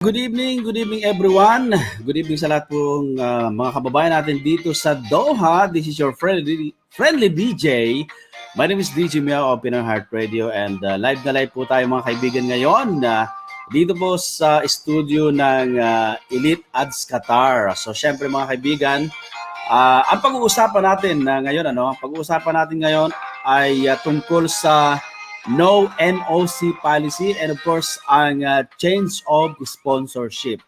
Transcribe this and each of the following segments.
Good evening everyone. Good evening sa lahat pong mga kababayan natin dito sa Doha. This is your friendly DJ. My name is DJ Miao of Pinoy Heart Radio and live na live po tayo mga kaibigan ngayon dito po sa studio ng Elite Ads Qatar. So syempre mga kaibigan, ang pag-uusapan natin ngayon ay tungkol sa NOC policy and of course ang change of sponsorship.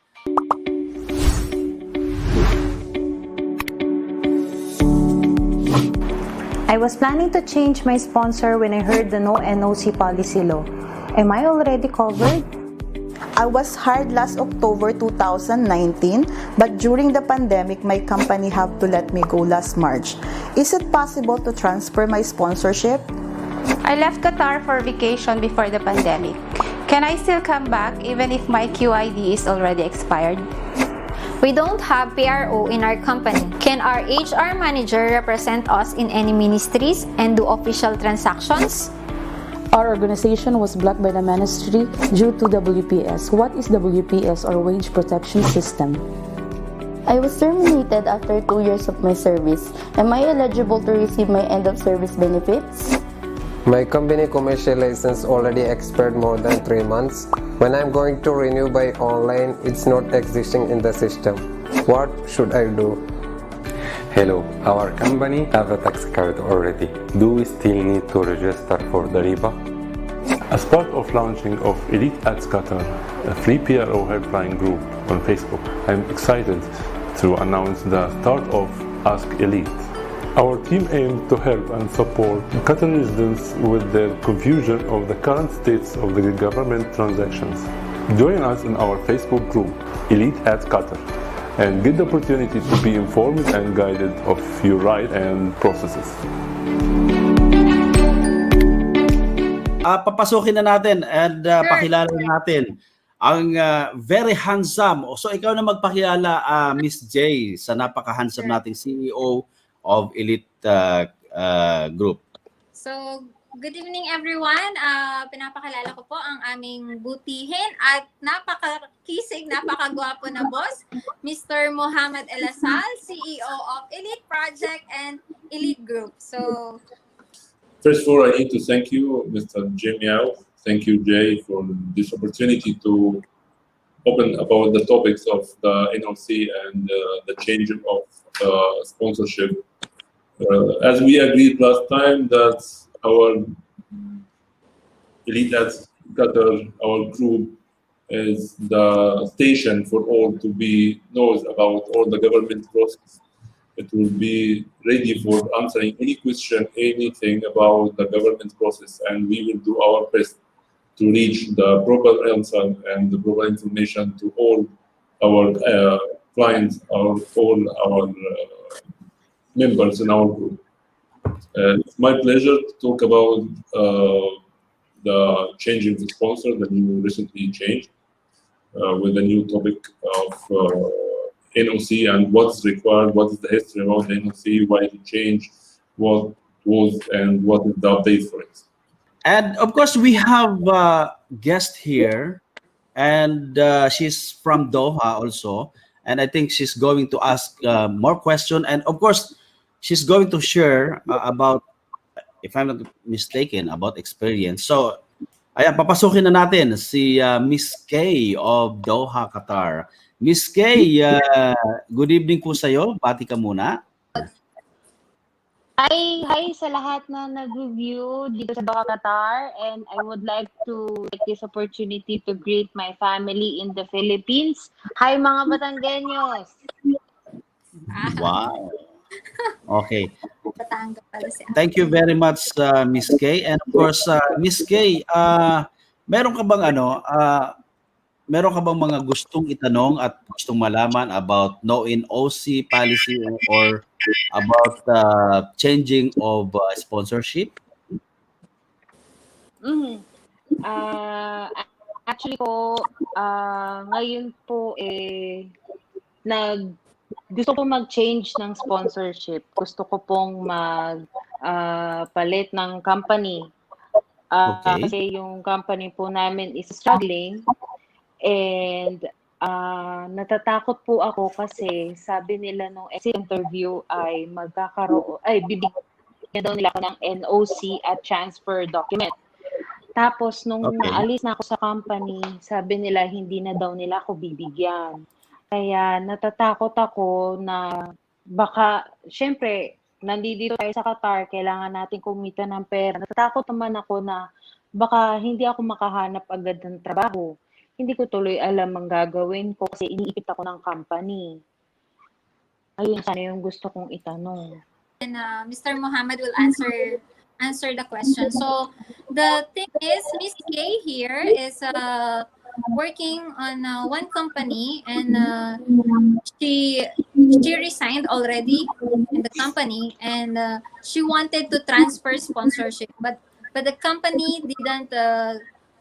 I was planning to change my sponsor when I heard the no NOC policy law. Am I already covered? I was hired last October 2019, but during the pandemic, my company have to let me go last March. Is it possible to transfer my sponsorship? I left Qatar for vacation before the pandemic. Can I still come back even if my QID is already expired? We don't have PRO in our company. Can our HR manager represent us in any ministries and do official transactions? Our organization was blocked by the ministry due to WPS. What is WPS or Wage Protection System? I was terminated after 2 years of my service. Am I eligible to receive my end of service benefits? My company commercial license already expired more than 3 months. When I'm going to renew by online, it's not existing in the system. What should I do? Hello, our company have a tax card already. Do we still need to register for the RIBA? As part of launching of Elite Ads Qatar, a free PRO helpline group on Facebook, I'm excited to announce the start of Ask Elite. Our team aims to help and support Qatar residents with their confusion of the current states of the government transactions. Join us in our Facebook group, Elite Ads Qatar, and get the opportunity to be informed and guided of your rights and processes. Papasukin na natin and pakilala natin ang very handsome. So ikaw na magpakilala, Miss J, sa napaka-handsome nating CEO of Elite Group. So, good evening everyone. Pinapakilala ko po ang aming butihin at napakakisig, napakagwapo na boss, Mr. Mohamed Elasal, CEO of Elite Project and Elite Group. So, first of all, I need to thank you, Mr. Miao. Thank you, Jay, for this opportunity to open about the topics of the NOC and the change of sponsorship. As we agreed last time that our Elite Ads Qatar, our group, is the station for all to be knows about all the government process. It will be ready for answering any question, anything about the government process, and we will do our best to reach the proper answer and the proper information to all our clients, all our members in our group. It's my pleasure to talk about the changing the sponsor that you recently changed with a new topic of NOC and what's required, what is the history about the NOC, why it changed, what was and what is the update for it. And of course, we have a guest here, and she's from Doha also, and I think she's going to ask more questions, and of course, she's going to share about, if I'm not mistaken, about experience. So, ayan, papasukin na natin si Miss Kay of Doha, Qatar. Miss Kay, good evening po sa'yo. Bati ka muna. Hi sa lahat na nag-review dito sa Doha, Qatar, and I would like to take this opportunity to greet my family in the Philippines. Hi mga Batanggenyos! Wow! Okay. Thank you very much, Miss Kay. And of course, Miss Kay, meron ka bang mga gustong itanong at gustong malaman about NOC policy or about changing of sponsorship? Actually po, ngayon po gusto ko mag-change ng sponsorship. Gusto ko pong palit ng company. Okay. Kasi yung company po namin is struggling and natatakot po ako kasi sabi nila nung exit interview ay bibigyan daw nila ako ng NOC at transfer document. Tapos nung naalis na ako sa company, sabi nila hindi na daw nila ako bibigyan. Kaya natatakot ako na baka, syempre, nandito tayo sa Qatar, kailangan natin kumita ng pera. Natatakot naman ako na baka hindi ako makahanap agad ng trabaho. Hindi ko tuloy alam ang gagawin ko kasi iniipit ako ng company. Ayun sana yung gusto kong itanong. And Mr. Muhammad will answer the question. So the thing is, Miss K here is working on one company, and she resigned already in the company, and she wanted to transfer sponsorship, but the company didn't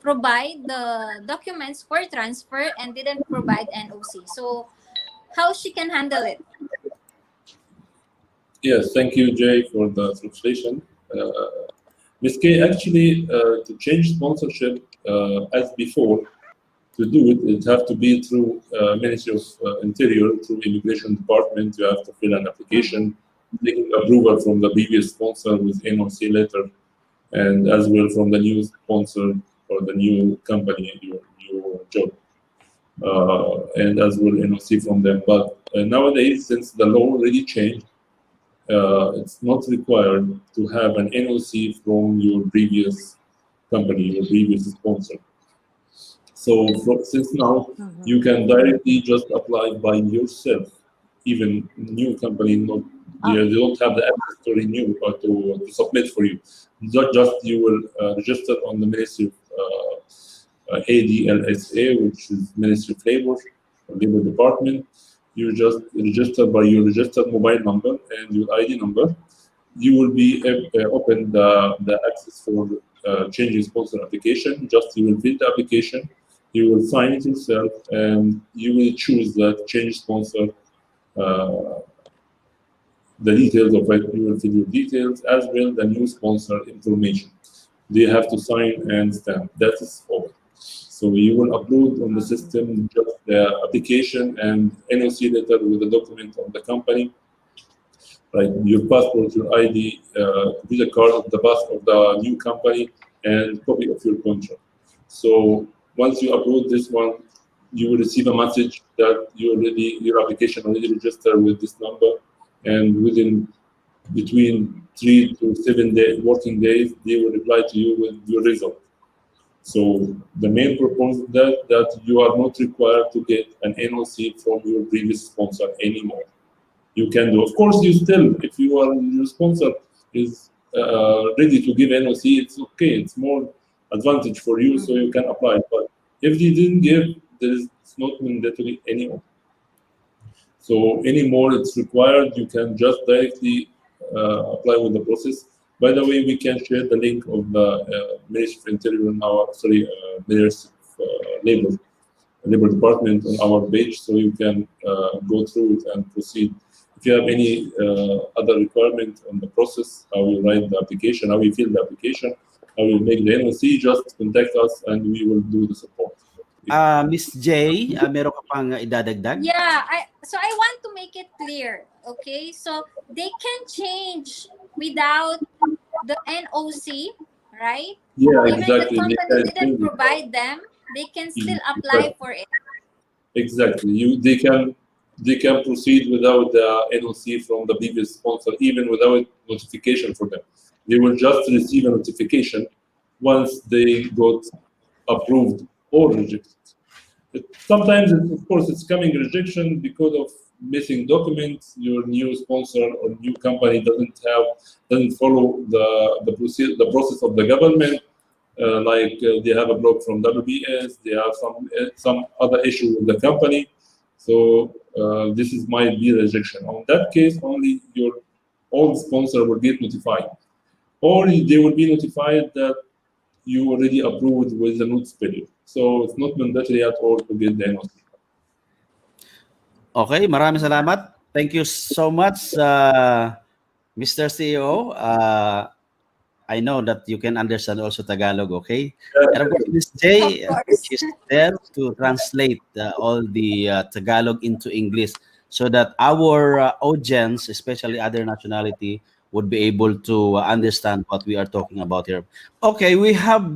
provide the documents for transfer and didn't provide NOC. So how she can handle it? Yes, thank you, Jay, for the translation. Ms. K, actually, to change sponsorship as before, to do it, it have to be through Ministry of Interior, through Immigration Department. You have to fill an application, taking approval from the previous sponsor with NOC letter, and as well from the new sponsor or the new company, your job, and as well NOC from them. But nowadays, since the law already changed, it's not required to have an NOC from your previous company, your previous sponsor. So since now, you can directly just apply by yourself. Even new company, they don't have the access to renew or to submit for you. Just you will register on the Ministry of ADLSA, which is Ministry of Labor, Labor Department. You just register by your registered mobile number and your ID number. You will be open the access for changing sponsor application. Just you will fill the application, you will sign it yourself, and you will choose that change sponsor. The details of it, you will fill your details as well the new sponsor information. They have to sign and stamp. That is all. So you will upload on the system just the application and NOC letter with the document of the company, like your passport, your ID, visa card of the bus of the new company, and copy of your contract. So once you upload this one, you will receive a message that your application already registered with this number, and within between 3 to 7 working days, they will reply to you with your result. So the main purpose of that you are not required to get an NOC from your previous sponsor anymore. You can do, of course, you still, if your sponsor is ready to give NOC, it's okay. It's more advantage for you, so you can apply. But if they didn't give, it's not mandatory anymore. So anymore, it's required. You can just directly apply with the process. By the way, we can share the link of the Ministry of Interior and Ministry of Labor Department on our page, so you can go through it and proceed. If you have any other requirement on the process, how you write the application, how you fill the application, how you make the NOC, just contact us and we will do the support. Miss J, meron ka pang idadagdag? Yeah, so I want to make it clear, okay? So they can change without the NOC, right? Yeah, even exactly. the company didn't provide them, they can still apply for it. Exactly. They can proceed without the NOC from the previous sponsor, even without notification for them. They will just receive a notification once they got approved or rejected. Sometimes, of course, it's coming rejection because of missing documents. Your new sponsor or new company doesn't follow the process of the government. Like they have a block from WBS, they have some other issue with the company. So this might be rejection. On that case, only your old sponsor will get notified, or they will be notified that you already approved with the notice period. So it's not mandatory at all to get the NOC. Okay, maraming salamat. Thank you so much, Mr. CEO. I know that you can understand also Tagalog, okay? And of course, Miss J, Of course. she's there to translate all the Tagalog into English so that our audience, especially other nationality, would be able to understand what we are talking about here. Okay, we have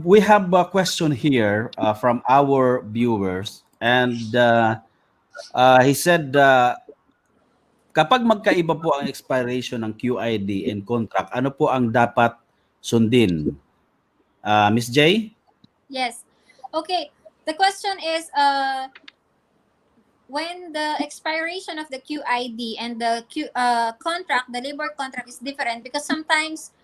a question here from our viewers, and he said, kapag magkaiba po ang expiration ng QID and contract, ano po ang dapat sundin? Miss J? Yes. Okay. The question is, when the expiration of the QID and the contract, the labor contract is different, because sometimes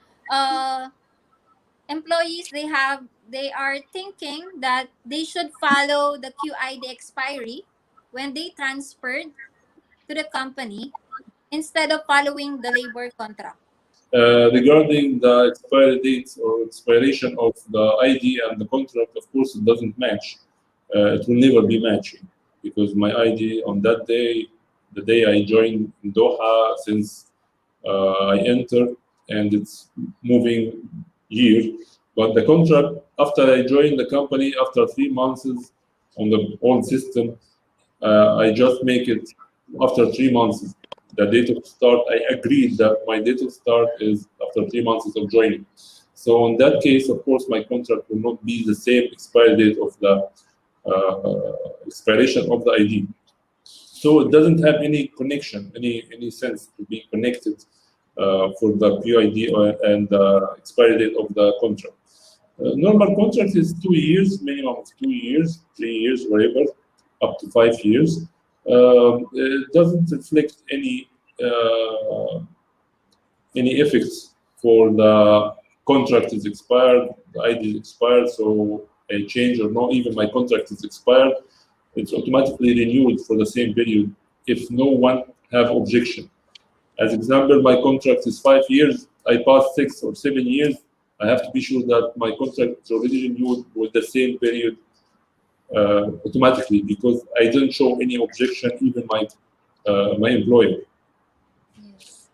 employees, they are thinking that they should follow the QID expiry when they transferred to the company instead of following the labor contract. Regarding the expiry dates or expiration of the ID and the contract, of course, it doesn't match. It will never be matching, because my ID on that day, the day I joined in Doha, since I entered, and it's moving year. But the contract, after I joined the company, after 3 months on the old system, I just make it after 3 months. The date of start, I agreed that my date of start is after 3 months of joining. So in that case, of course, my contract will not be the same expiry date of the expiration of the ID. So it doesn't have any connection, any sense to be connected for the QID and the expiry date of the contract. Normal contract is 2 years, minimum of 2 years, 3 years, whatever, up to 5 years. It doesn't reflect any effects for the contract is expired, the ID is expired, so I change or not, even my contract is expired, it's automatically renewed for the same period if no one have objection. As example, my contract is 5 years, I pass 6 or 7 years, I have to be sure that my contract is already renewed with the same period automatically, because I didn't show any objection, even my employer.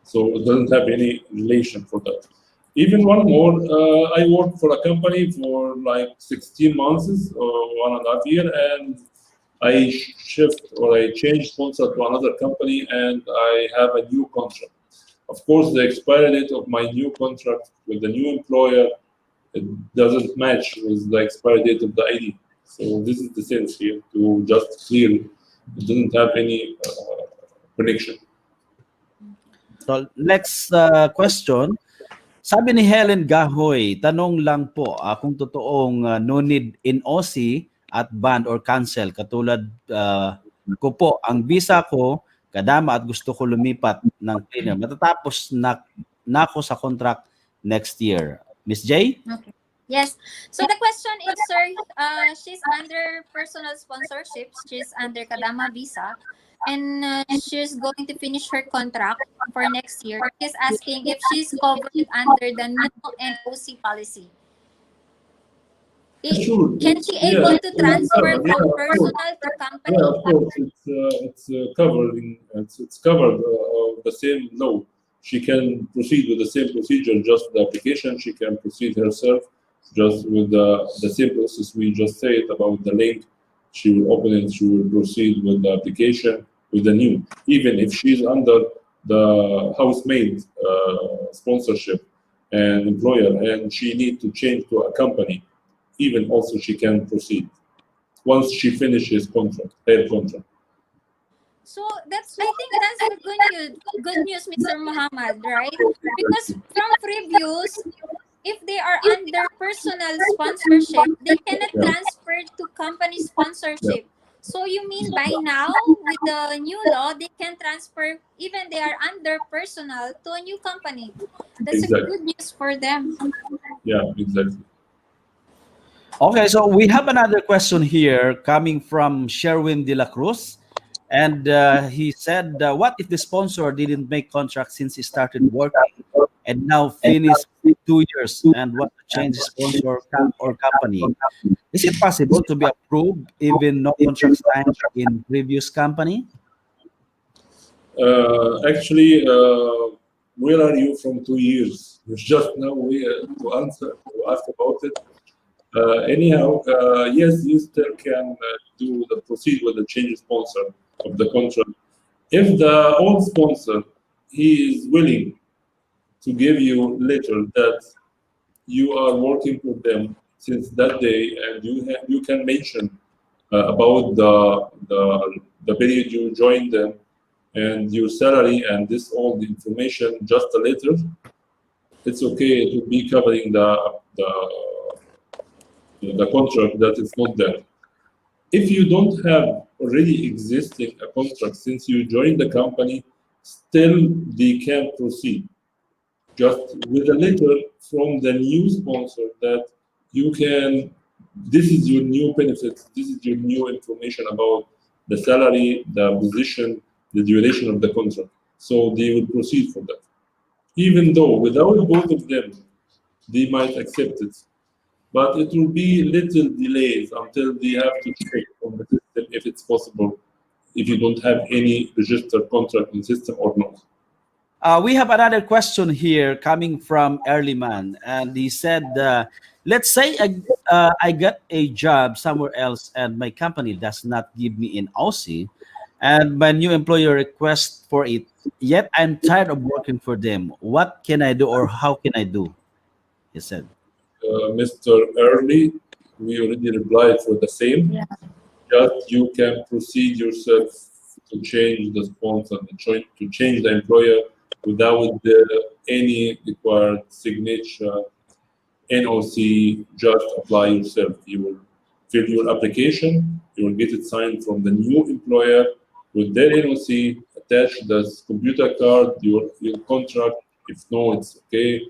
So it doesn't have any relation for that. Even one more, I worked for a company for like 16 months or 1.5 years, and I shift or I change sponsor to another company, and I have a new contract. Of course, the expiry date of my new contract with the new employer, it doesn't match with the expiry date of the ID. So this is the sense here, to just clear it doesn't have any connection. So next question. Sabi ni Helen Gahoy, tanong lang po kung totoong no need in NOC at ban or cancel. Katulad ko po, ang visa ko kadama at gusto ko lumipat ng cleaner. Matatapos na ako sa contract next year. Miss J? Okay. Yes. So the question is, sir, she's under personal sponsorship. She's under Kadama visa, and she's going to finish her contract for next year. She's asking if she's covered under the new NOC policy. Sure. Can she able to transfer from personal to company? Yeah, of course, it's covered. It's covered the same law. She can proceed with the same procedure, just the application. She can proceed herself, just with the same process we just said about the link. She will open it. She will proceed with the application with the new. Even if she's under the housemaid sponsorship and employer, and she need to change to a company, even also she can proceed once she finishes her contract. So I think that's the good news, Mr. Muhammad, right? Because from previous, if they are under personal sponsorship, they cannot transfer to company sponsorship. So you mean by now, with the new law, they can transfer, even they are under personal, to a new company. That's a good news for them. Yeah, exactly. Okay, so we have another question here coming from Sherwin De La Cruz. And he said, what if the sponsor didn't make contract since he started working and now finished 2 years and want to change sponsor or company? Is it possible to be approved even no contract signed in previous company? Actually, where are you from 2 years? just now to answer, to ask about it. Anyhow, yes, you still can proceed with the change sponsor of the contract. If the old sponsor he is willing to give you later that you are working with them since that day, and you can mention about the period you joined them and your salary and this all the information just a letter, it's okay. It will be covering the contract that is not there. If you don't have already existing a contract since you joined the company, still they can proceed just with a letter from the new sponsor that you can, this is your new benefits, this is your new information about the salary, the position, the duration of the contract. So they will proceed for that. Even though without both of them, they might accept it. But it will be little delays until they have to check on the system if it's possible, if you don't have any registered contract in the system or not. We have another question here coming from Alamin, and he said, let's say I got a job somewhere else and my company does not give me an OC, and my new employer requests for it, yet I'm tired of working for them. What can I do, or how can I do? He said. Mr. Early, we already replied for the same. Yeah. Just you can proceed yourself to change the sponsor, to change the employer without any required signature, NOC, just apply yourself. You will fill your application, you will get it signed from the new employer with their NOC, attach the computer card, your contract. If no, it's okay.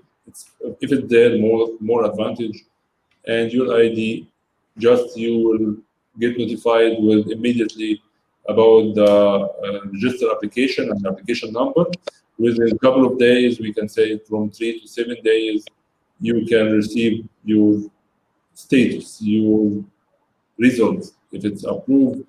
If it's there, more advantage. And your ID, just you will get notified with immediately about the register application and application number. Within a couple of days, we can say from 3 to 7 days, you can receive your status, your results. If it's approved,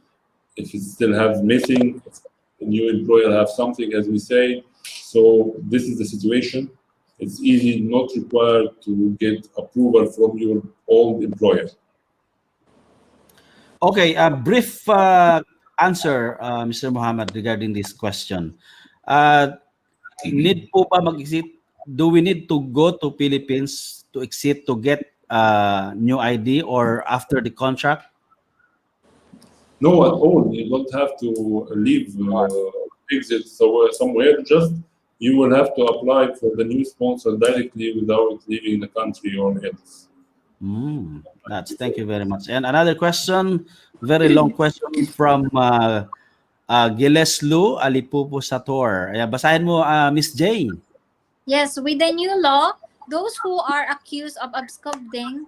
if it still has missing, if the new employer have something, as we say. So this is the situation. It's easy, not required to get approval from your old employer. Okay, a brief answer, Mr. Muhammad, regarding this question. Need po ba mag-exit? Do we need to go to Philippines to exit to get new ID or after the contract? No, at all. You don't have to leave, exit somewhere. Just you will have to apply for the new sponsor directly without leaving the country or else. Thank you very much. And another question, very long question from Gileslu Alipupo Sator. Ayan, basahin mo, Miss Jane. Yes, with the new law, those who are accused of absconding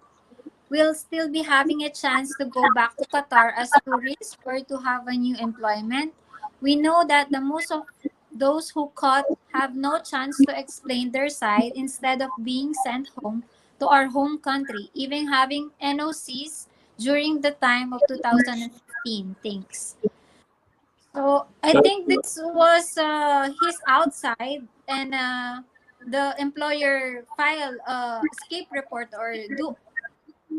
will still be having a chance to go back to Qatar as tourists or to have a new employment. We know that the most of those who caught have no chance to explain their side instead of being sent home to our home country, even having NOCs during the time of 2015. Thanks. So I think this was he's outside and the employer file escape report or do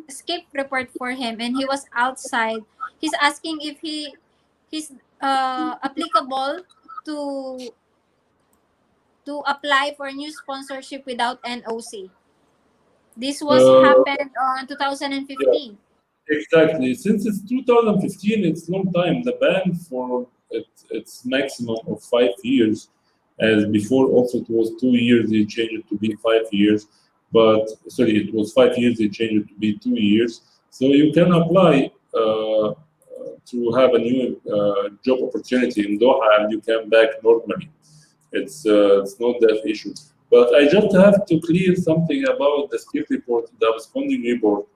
escape report for him, and he was outside. He's asking if he's applicable to apply for a new sponsorship without NOC. This was happened on 2015. Yeah, exactly. Since it's 2015, it's long time. The ban for it's maximum of 5 years. As before, also it was 2 years. They changed it to be 5 years. But sorry, it was 5 years. They changed it to be 2 years. So you can apply to have a new job opportunity in Doha, and you come back normally. It's not that issue. But I just have to clear something about the skip report, the absconding report.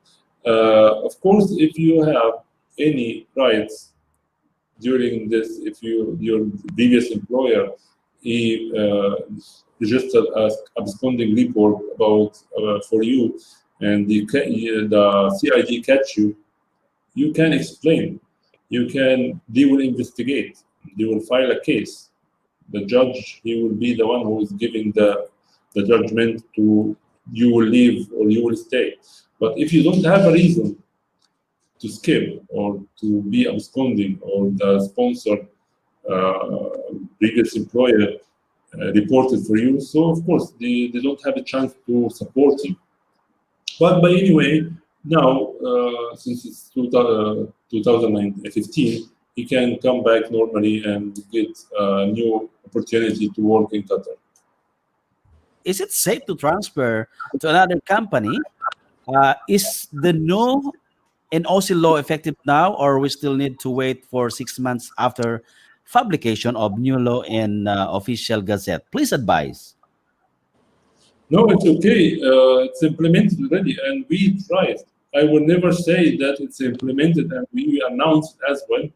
Of course, if you have any rights during this, if your previous employer he registered as absconding report about for you, and the CID catch you, you can explain. They will investigate. They will file a case. The judge, he will be the one who is giving the the judgment to you will leave or you will stay. But if you don't have a reason to skip or to be absconding, or the sponsor previous employer reported for you, so of course they don't have a chance to support you. But by anyway, now since it's 2015, he can come back normally and get a new opportunity to work in Qatar. Is it safe to transfer to another company? Is the new NOC law effective now, or we still need to wait for 6 months after publication of new law in official gazette? Please advise. No, it's okay. It's implemented already, and we tried. I will never say that it's implemented and we announced as well,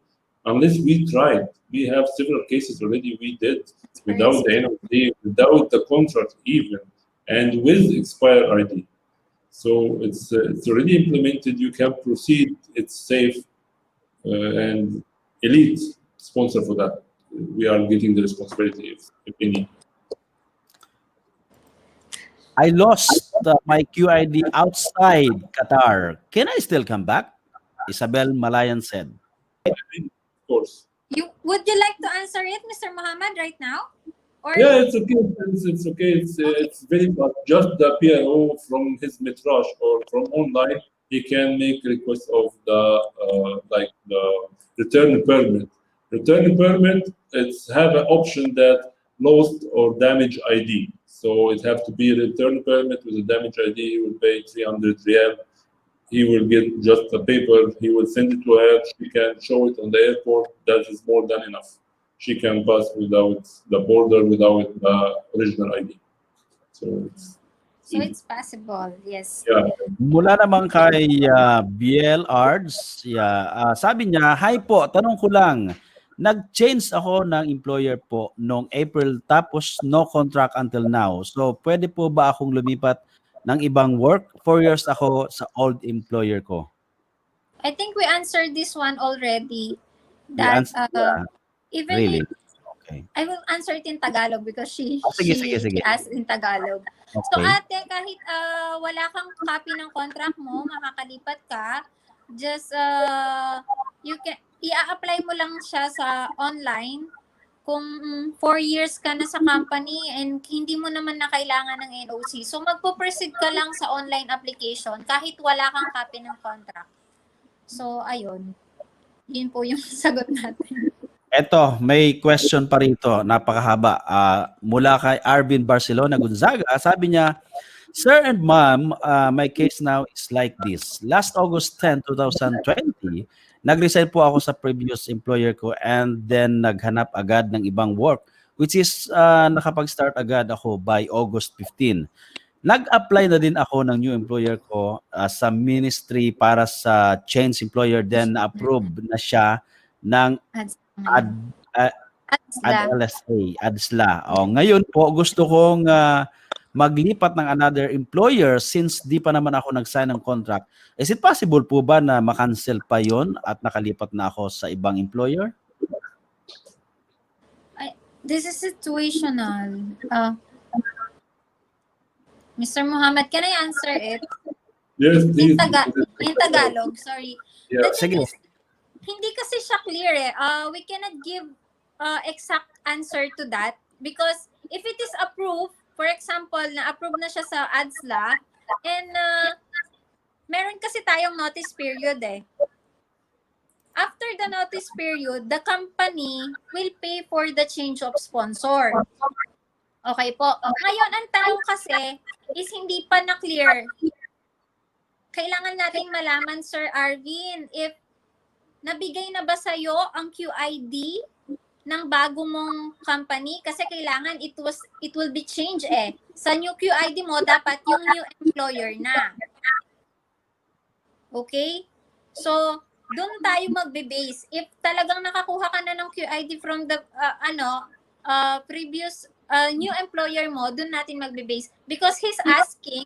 unless we tried. We have several cases already we did without the NOC, without the contract even, and with expired ID. So it's already implemented. You can proceed. It's safe, and Elite sponsor for that. We are getting the responsibility if any. I lost my QID outside Qatar. Can I still come back? Isabel Malayan said. Of course. Would you like to answer it, Mr. Muhammad, right now? Or Yeah, it's okay. It's okay. It's very fast. Just the PIO from his mitrash or from online, he can make request of the like the return permit. Return permit, it's have an option that lost or damaged ID. So it have to be a return permit with a damaged ID. He will pay 300 riyal. He will get just a paper. He will send it to her. She can show it on the airport. That is more than enough. She can pass without the border, without the original ID. So it's possible, yes. Yeah. Mula naman kay BL Arts, sabi niya, "Hi po, tanong ko lang, nag-change ako ng employer po noong April tapos no contract until now. So pwede po ba akong lumipat ng ibang work? 4 years ako sa old employer ko." I think we answered this one already. That Even really? Okay. I will answer it in Tagalog because she asked in Tagalog. Okay. So ate, kahit wala kang copy ng contract mo, makakalipat ka, just you can i-apply mo lang siya sa online. Kung 4 years ka na sa company and hindi mo naman na kailangan ng NOC, so magpo-proceed ka lang sa online application kahit wala kang copy ng contract. So ayun. Yun po yung sagot natin. Eto, may question pa rito, napakahaba. Mula kay Arvin Barcelona Gonzaga, sabi niya, "Sir and ma'am, my case now is like this. Last August 10, 2020, nag-resign po ako sa previous employer ko and then naghanap agad ng ibang work, which is nakapag-start agad ako by August 15. Nag-apply na din ako ng new employer ko sa ministry para sa change employer, then na-approve na siya ng ADSLA. Ngayon po, gusto kong maglipat ng another employer since di pa naman ako nag-sign ng contract. Is it possible po ba na makancel pa yon at nakalipat na ako sa ibang employer? This is situational. Mr. Muhammad, can I answer it? Yes, please. In Tagalog, sorry. Yeah. Sige. Hindi kasi siya clear eh. We cannot give exact answer to that because if it is approved, for example, na-approve na siya sa ADSLA and meron kasi tayong notice period eh. After the notice period, the company will pay for the change of sponsor. Okay po. Ngayon, ang tanong kasi is hindi pa na-clear. Kailangan nating malaman, Sir Arvin, if nabigay na ba sa'yo ang QID ng bago mong company? Kasi kailangan it will be changed eh. Sa new QID mo, dapat yung new employer na. Okay? So, doon tayo magbe-base. If talagang nakakuha ka na ng QID from the previous new employer mo, doon natin magbe-base. Because he's asking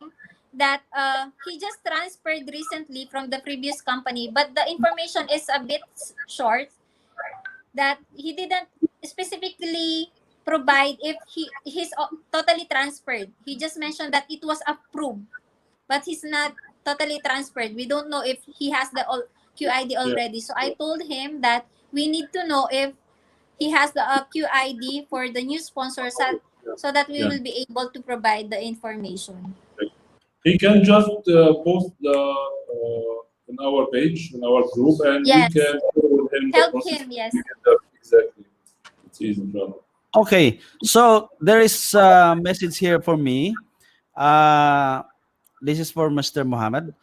that he just transferred recently from the previous company, but the information is a bit short that he didn't specifically provide if he's totally transferred. He just mentioned that it was approved, but he's not totally transferred. We don't know if he has the QID already. So I told him that we need to know if he has the QID for the new sponsor so that we will be able to provide the information. He can just post on our page, in our group, and we can help him. Yes, exactly. It's easy. Okay, so there is a message here for me. This is for Mr. Mohammed.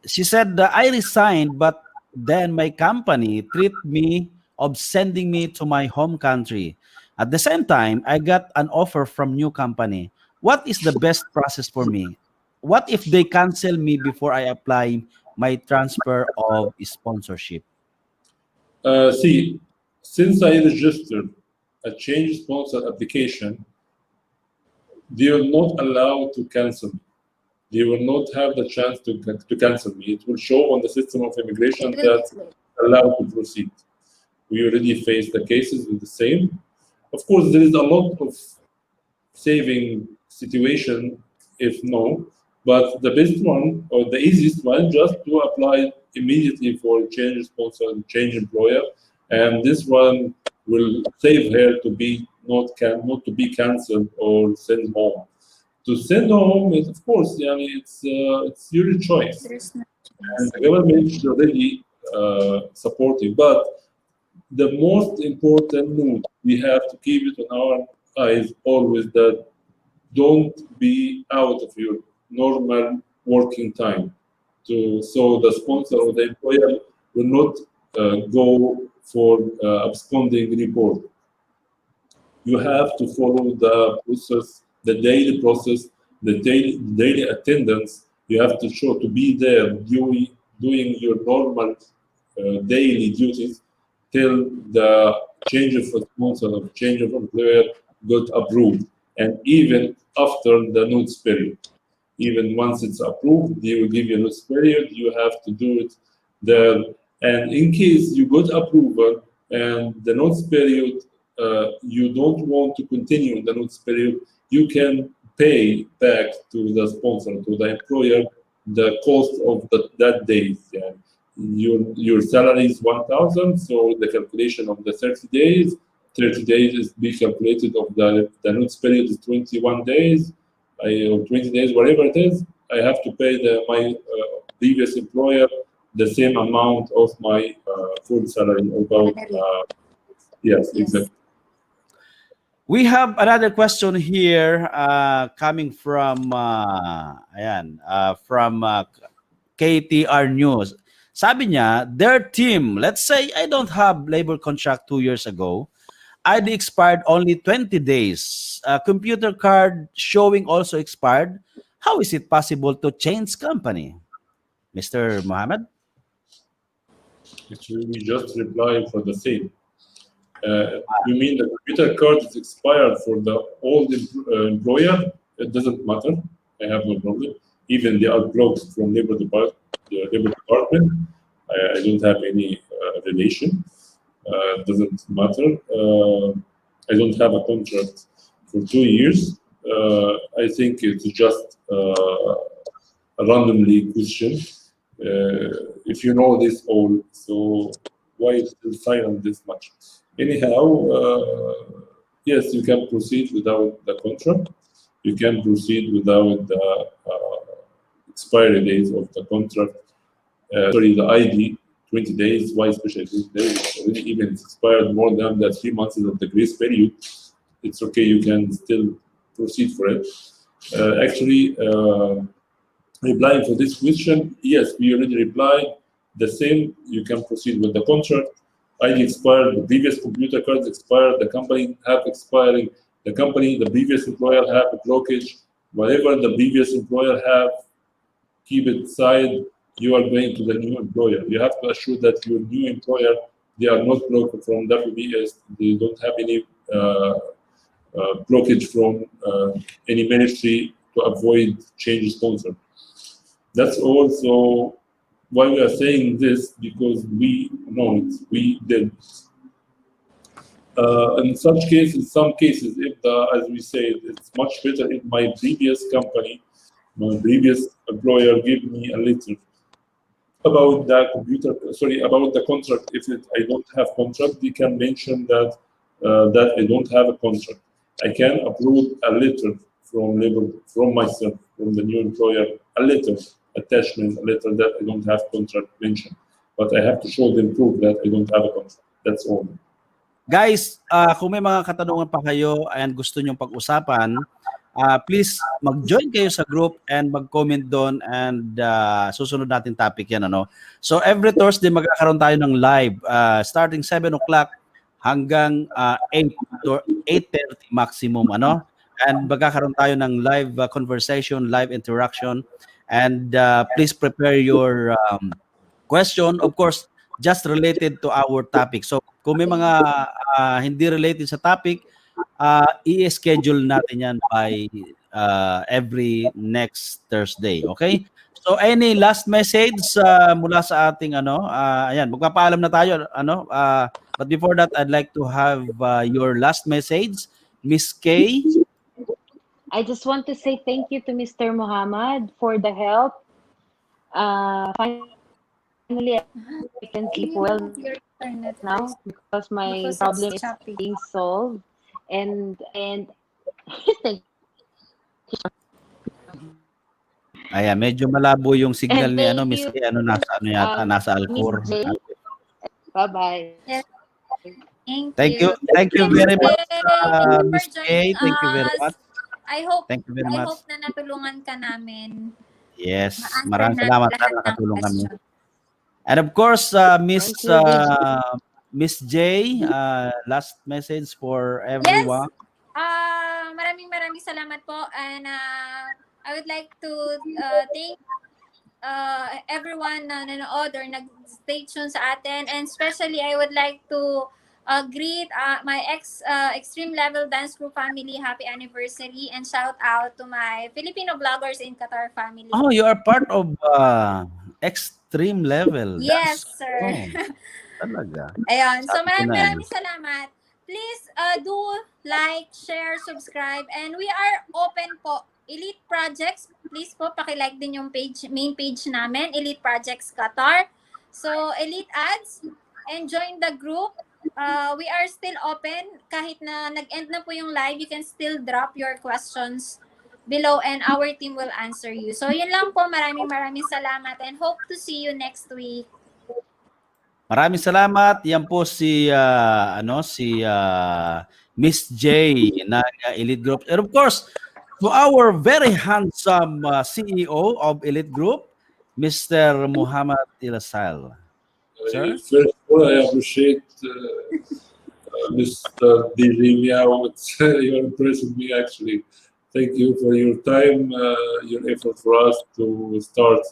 She said, I resigned, but then my company treated me of sending me to my home country. At the same time, I got an offer from new company. What is the best process for me? What if they cancel me before I apply my transfer of sponsorship? See, since I registered a change sponsor application, they will not allow to cancel me. They will not have the chance to cancel me. It will show on the system of immigration that allowed to proceed. We already faced the cases with the same. Of course, there is a lot of saving situation if no, but the best one or the easiest one just to apply immediately for change sponsor and change employer, and this one will save her to be not to be cancelled or sent home. To send home is, of course, it's your choice, and the government is already supporting. But the most important note we have to keep it on our eyes always that don't be out of your normal working time. So the sponsor or the employer will not go for absconding report. You have to follow the process, the daily process, the daily attendance. You have to show to be there doing your normal daily duties till the change of sponsor or change of employer got approved, and even after the notice period. Even once it's approved, they will give you a notice period. You have to do it there. And in case you got approval and the notice period, you don't want to continue the notice period, you can pay back to the sponsor, to the employer, the cost of that day. Yeah. Your salary is 1,000, so the calculation of the 30 days is be calculated of the notice period is 21 days, or 20 days, whatever it is. I have to pay my previous employer the same amount of my full salary. About yes, exactly. We have another question here coming from KTR News. Sabi niya, their team, let's say I don't have labor contract 2 years ago, ID expired only 20 days. Computer card showing also expired. How is it possible to change company? Mr. Mohammed? Actually, we just reply for the same. You mean the computer card is expired for the old employer? It doesn't matter. I have no problem. Even they are blocked from Labor Department. I don't have any relation. Doesn't matter. I don't have a contract for 2 years. I think it's just a randomly question. If you know this all, so why still silent this much? Anyhow, yes, you can proceed without the contract. You can proceed without the expiry days of the contract. Sorry, the ID, 20 days. Why especially 20 days? Already even it's expired more than the 3 months of the grace period. It's okay. You can still proceed for it. Actually, replying for this question, yes, we already replied. The same. You can proceed with the contract. ID expired, the previous computer cards expired, the company have expiring, the previous employer have a blockage, whatever the previous employer have, keep it aside, you are going to the new employer. You have to assure that your new employer, they are not blocked from WBS, they don't have any blockage from any ministry to avoid change sponsor. That's also why we are saying this, because we know it, we did. In some cases, if as we say, it's much better if my previous company, my previous employer give me a letter about about the contract. If I don't have contract, they can mention that that I don't have a contract. I can approve a letter from myself, from the new employer, a letter attachment, a letter that I don't have contract mentioned, but I have to show them proof that I don't have a contract. That's all. Guys, kung may mga katanungan pa kayo and gusto nyong pag-usapan, please mag-join kayo sa group and mag-comment doon and susunod natin topic yan. Ano? So every Thursday magkakaroon tayo ng live starting 7 o'clock hanggang 8 to 8:30 maximum. Ano? And magkakaroon tayo ng live conversation, live interaction. And please prepare your question. Of course, just related to our topic. So kung may mga hindi related sa topic, i-schedule natin yan by every next Thursday. Okay? So any last message mula sa ating ayan, magpapaalam na tayo but before that I'd like to have your last message, Miss Kay. I just want to say thank you to Mr. Muhammad for the help. Finally, I can sleep well now because my problem is being solved. And thank you. Ayan, medyo malabo yung signal ni Miss Kay, nasa Alcor. Bye-bye. Yes. Thank you. Thank you very much, Miss Kay. Thank you very much. I hope I hope na natulungan ka namin. Yes, Ma-answer maraming natin salamat lahat ng nakatulong kami. question. And of course, Miss J, last message for everyone. Yes. Maraming salamat po, and I would like to thank everyone na nanood or nag-stay tuned sa atin, and especially I would like to greet my Extreme Level Dance Group family, happy anniversary, and shout out to my Filipino vloggers in Qatar family. Oh, you are part of Extreme Level. Yes, sir. Talaga. Ayun. So maraming salamat. Please do like, share, subscribe, and we are open po. Elite Projects, please po paki-like din yung main page namin, Elite Projects Qatar. So Elite Ads, and join the group. We are still open. Kahit na nag-end na po yung live, you can still drop your questions below and our team will answer you. So yun lang po, maraming salamat and hope to see you next week. Maraming salamat. Yan po si Miss J ng Elite Group. And of course, to our very handsome CEO of Elite Group, Mr. Muhammad Ilasal. Sir? First of all, I appreciate Mr. DJ Miao. You're impressing me, actually. Thank you for your time, your effort for us to start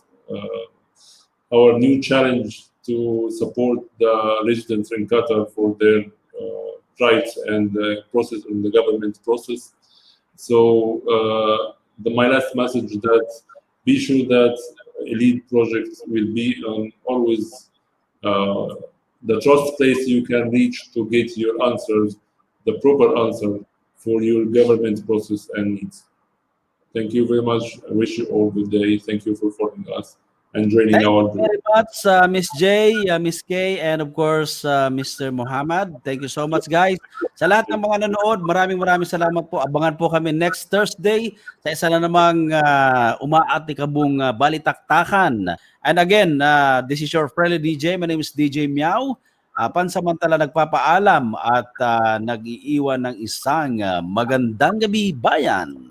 our new challenge to support the residents in Qatar for their rights and process in the government process. So my last message that be sure that Elite projects will be always the trust place you can reach to get your answers, the proper answer for your government process and needs. Thank you very much. I wish you all good day. Thank you for following us and joining our group. Thank you very much, Miss J, Miss K, and of course, Mr. Muhammad. Thank you so much, guys. Sa lahat ng mga nanood, maraming salamat po. Abangan po kami next Thursday sa isa na namang umaatikabong balitaktakan. And again, this is your friendly DJ. My name is DJ Miao. Pansamantala nagpapaalam at nag-iiwan ng isang magandang gabi, bayan.